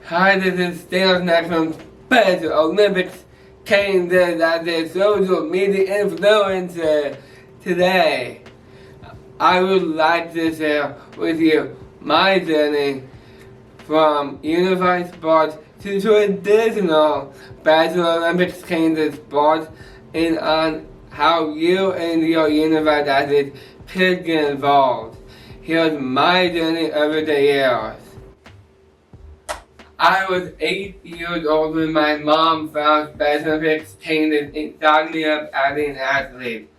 Hi, this is Daniel Snack from Special Olympics Kansas as a social media influencer. Today, I would like to share with you my journey from unified sports to traditional Special Olympics Kansas sports and on how you and your unified athletes could get involved. Here's my journey over the years. I was 8 years old when my mom found Special Olympics Kansas and signed me up as an athlete.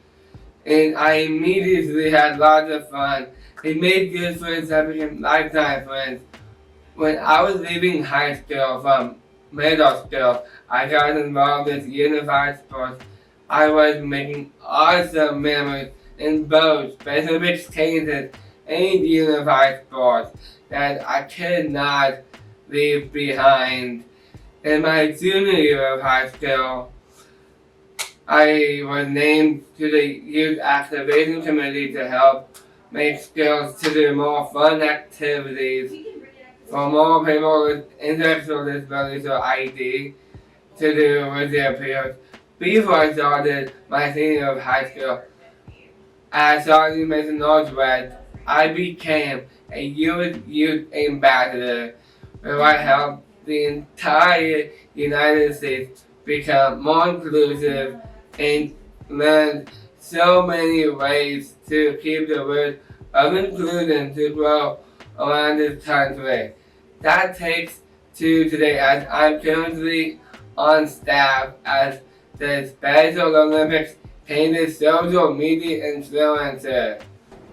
And I immediately had lots of fun. It made good friends that became lifetime friends. When I was leaving high school from middle school, I got involved with unified sports. I was making awesome memories in both Special Olympics Kansas and unified sports that I could not leave behind. In my junior year of high school, I was named to the Youth Activation Committee to help make skills to do more fun activities for more people with intellectual disabilities or ID to do with their peers. Before I started my senior year of high school at Sergeant Mason Northwest, I became a youth ambassador where I helped the entire United States become more inclusive and learned so many ways to keep the word of inclusion to grow around this country. That takes to today as I'm currently on staff as the Special Olympics Kansas social media influencer.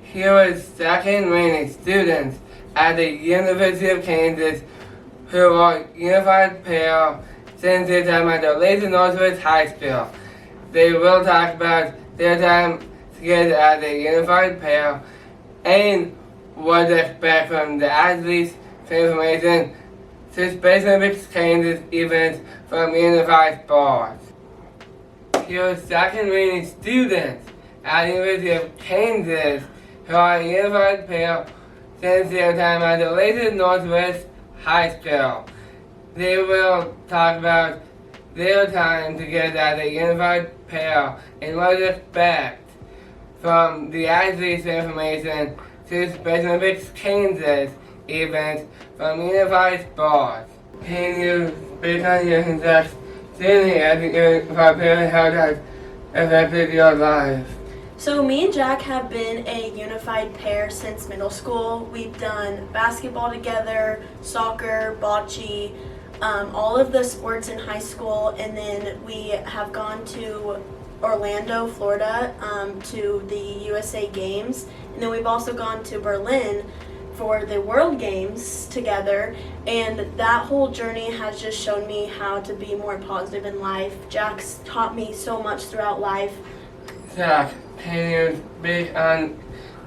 Here is second reigning students at the University of Kansas who are unified pair since their time at the Latham Northwest High School. They will talk about their time together as a unified pair and what to expect from the athletes for information to Special Olympics Kansas events from unified sports. Here are second reigning students at the University of Kansas who are a unified pair since their time at the Latham Northwest High School. They will talk about their time together as a unified pair and what to expect from the athletes' information to Special Olympics Kansas events from unified sports. Can you speak on your success journey as a unified pair and how that affected your life? So me and Jack have been a unified pair since middle school. We've done basketball together, soccer, bocce, all of the sports in high school, and then we have gone to Orlando, Florida, to the USA Games, and then we've also gone to Berlin for the World Games together, and that whole journey has just shown me how to be more positive in life. Jack's taught me so much throughout life. Jack, can you speak on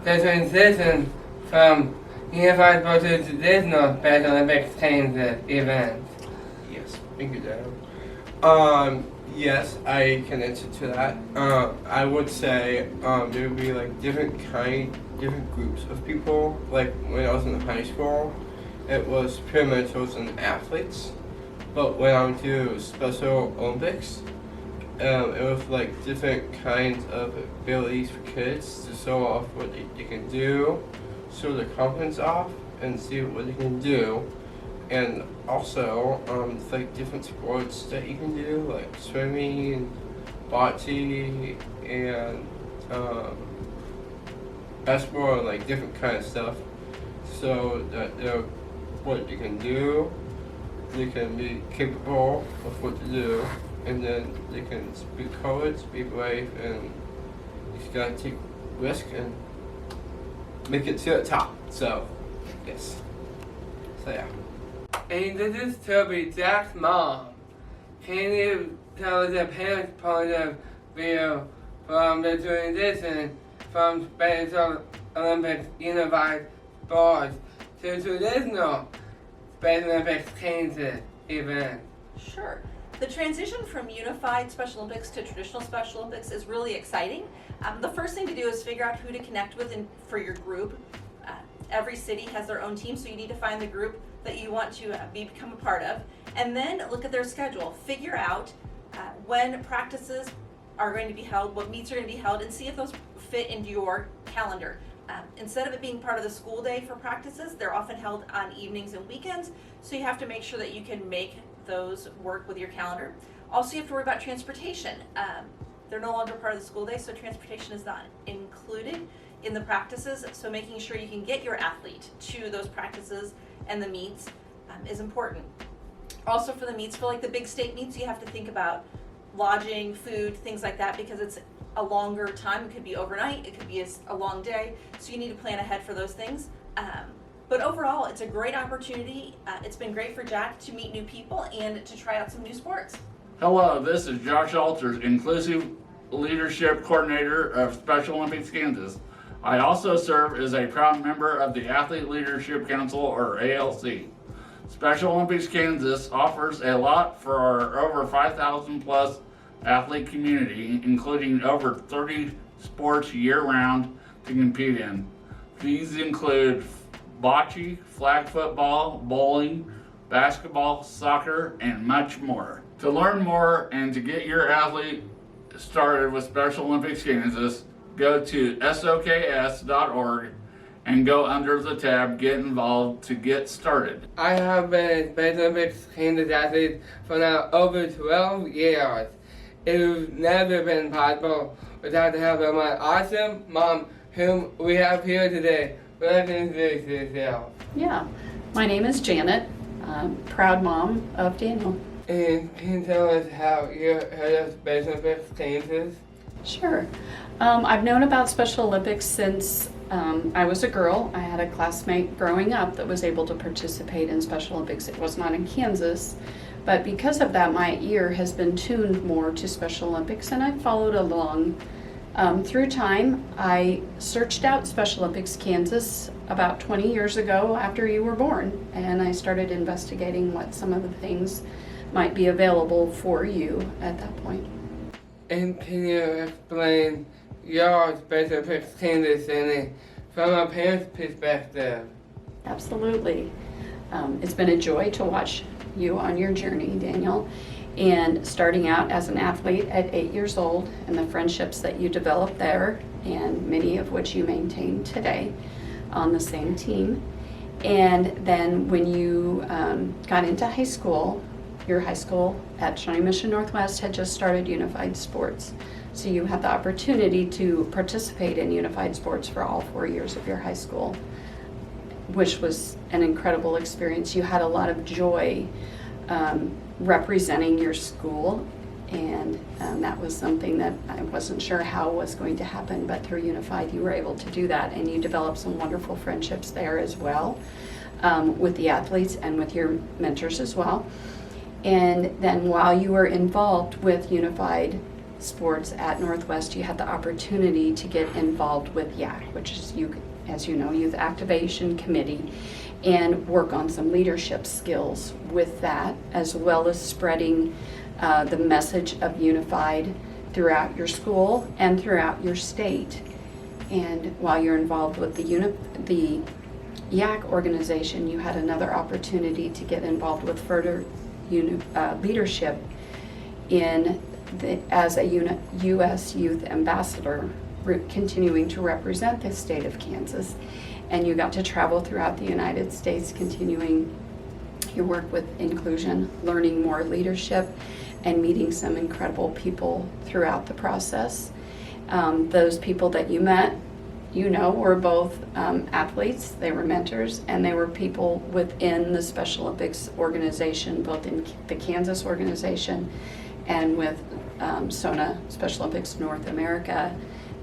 the transition from unified sports to traditional Special Olympics Kansas events? Yes, thank you, Daniel. Yes, I can answer to that. I would say there would be like different groups of people. Like when I was in high school, it was pretty much chosen athletes. But when I went to Special Olympics, it was like different kinds of abilities for kids to show off what they can do, show their confidence off, and see what they can do. And also, it's like different sports that you can do, like swimming, bocce, and basketball, and like different kind of stuff. So that they're what you can do, they can be capable of what to do, and then they can be courage, be brave, and you just gotta take risk and make it to the top. So, yes. So yeah. And this is Toby, Jack's mom. Can you tell us the parents' point of view from the transition from Special Olympics unified sports to traditional Special Olympics Kansas events? Sure. The transition from unified Special Olympics to traditional Special Olympics is really exciting. The first thing to do is figure out who to connect with for your group. Every city has their own team, so you need to find the group that you want to become a part of, and then look at their schedule. Figure out when practices are going to be held, what meets are going to be held, and see if those fit into your calendar. Instead of it being part of the school day for practices, they're often held on evenings and weekends, so you have to make sure that you can make those work with your calendar. Also, you have to worry about transportation. They're no longer part of the school day, so transportation is not included in the practices, so making sure you can get your athlete to those practices and the meets is important. Also, for the meets, for like the big state meets, you have to think about lodging, food, things like that, because it's a longer time. It could be overnight, it could be a long day, so you need to plan ahead for those things. But overall, it's a great opportunity. It's been great for Jack to meet new people and to try out some new sports. Hello, this is Josh Alters, Inclusive Leadership Coordinator of Special Olympics Kansas. I also serve as a proud member of the Athlete Leadership Council, or ALC. Special Olympics Kansas offers a lot for our over 5,000 plus athlete community, including over 30 sports year-round to compete in. These include bocce, flag football, bowling, basketball, soccer, and much more. To learn more and to get your athlete started with Special Olympics Kansas, go to soks.org and go under the tab Get Involved to get started. I have been a Special Olympics Kansas athlete for now over 12 years. It has never been possible without the help of my awesome mom, whom we have here today. Let's introduce yourself. Yeah, my name is Janet, proud mom of Daniel. And can you tell us how you heard of Special Olympics Kansas? Sure. I've known about Special Olympics since I was a girl. I had a classmate growing up that was able to participate in Special Olympics. It was not in Kansas, but because of that, my ear has been tuned more to Special Olympics, and I've followed along. Through time, I searched out Special Olympics Kansas about 20 years ago after you were born, and I started investigating what some of the things might be available for you at that point. And can you explain your Special Olympics Kansas journey from a parent's perspective? Absolutely. It's been a joy to watch you on your journey, Daniel, and starting out as an athlete at 8 years old, and the friendships that you developed there, and many of which you maintain today on the same team. And then when you got into high school, your high school at Shawnee Mission Northwest had just started unified sports. So you had the opportunity to participate in unified sports for all 4 years of your high school, which was an incredible experience. You had a lot of joy representing your school, and that was something that I wasn't sure how was going to happen, but through Unified you were able to do that, and you developed some wonderful friendships there as well, with the athletes and with your mentors as well. And then while you were involved with Unified Sports at Northwest, you had the opportunity to get involved with YAC, which is, as you know, Youth Activation Committee, and work on some leadership skills with that, as well as spreading the message of Unified throughout your school and throughout your state. And while you're involved with the YAC organization, you had another opportunity to get involved with further leadership as a U.S. Youth Ambassador, continuing to represent the state of Kansas. And you got to travel throughout the United States, continuing your work with inclusion, learning more leadership, and meeting some incredible people throughout the process. Those people that you met, were both athletes, they were mentors, and they were people within the Special Olympics organization, both in the Kansas organization and with SONA, Special Olympics North America,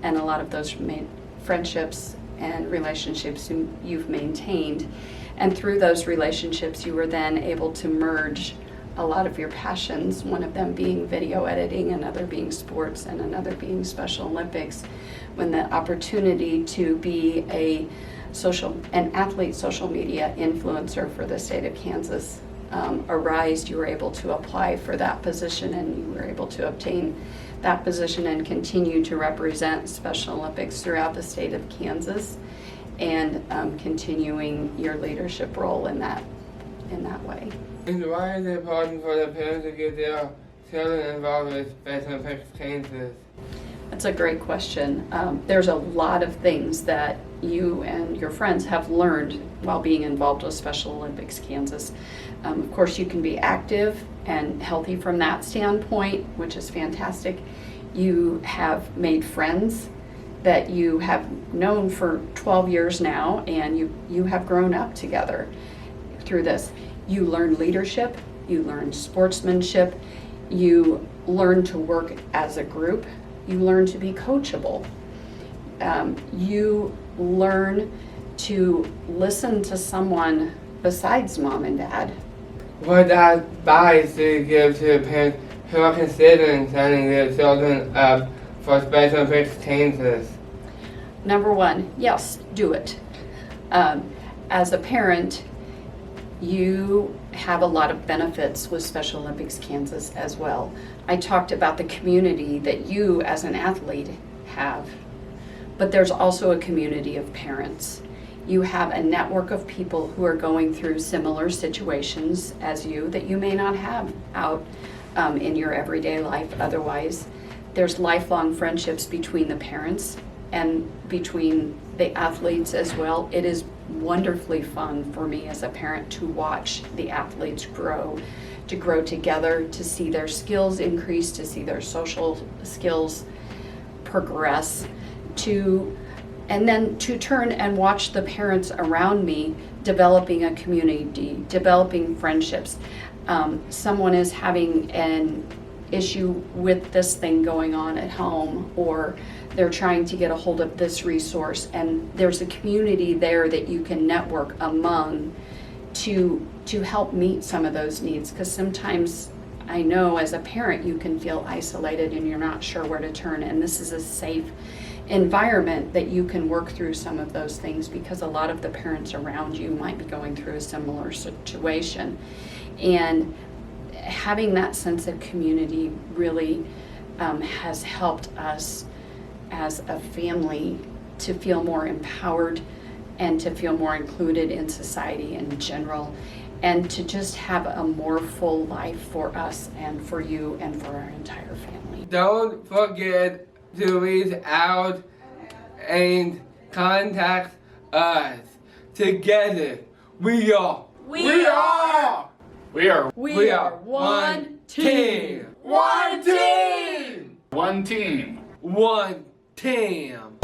and a lot of those friendships and relationships you've maintained. And through those relationships, you were then able to merge a lot of your passions, one of them being video editing, another being sports, and another being Special Olympics. When the opportunity to be an athlete social media influencer for the state of Kansas arose, you were able to apply for that position, and you were able to obtain that position and continue to represent Special Olympics throughout the state of Kansas, and continuing your leadership role in that in that way. And why is it important for the parents to get their children involved with Special Olympics Kansas? That's a great question. There's a lot of things that you and your friends have learned while being involved with Special Olympics Kansas. Of course, you can be active and healthy from that standpoint, which is fantastic. You have made friends that you have known for 12 years now, and you have grown up together through this. You learn leadership, you learn sportsmanship, you learn to work as a group, you learn to be coachable. You learn to listen to someone besides mom and dad. What advice do you give to parents who are considering sending their children up for Special Olympics Kansas? Number one, yes, do it. As a parent, you have a lot of benefits with Special Olympics Kansas as well. I talked about the community that you as an athlete have, but there's also a community of parents. You have a network of people who are going through similar situations as you that you may not have out in your everyday life otherwise. There's lifelong friendships between the parents and between the athletes as well. It is wonderfully fun for me as a parent to watch the athletes grow, to grow together, to see their skills increase, to see their social skills progress, and then to turn and watch the parents around me developing a community, developing friendships. Someone is having an issue with this thing going on at home, or they're trying to get a hold of this resource, and there's a community there that you can network among to help meet some of those needs. Because sometimes I know as a parent you can feel isolated and you're not sure where to turn, and this is a safe environment that you can work through some of those things, because a lot of the parents around you might be going through a similar situation. And having that sense of community really has helped us as a family to feel more empowered and to feel more included in society in general, and to just have a more full life for us and for you and for our entire family. Don't forget to reach out and contact us. Together, we are one team. One team. One team.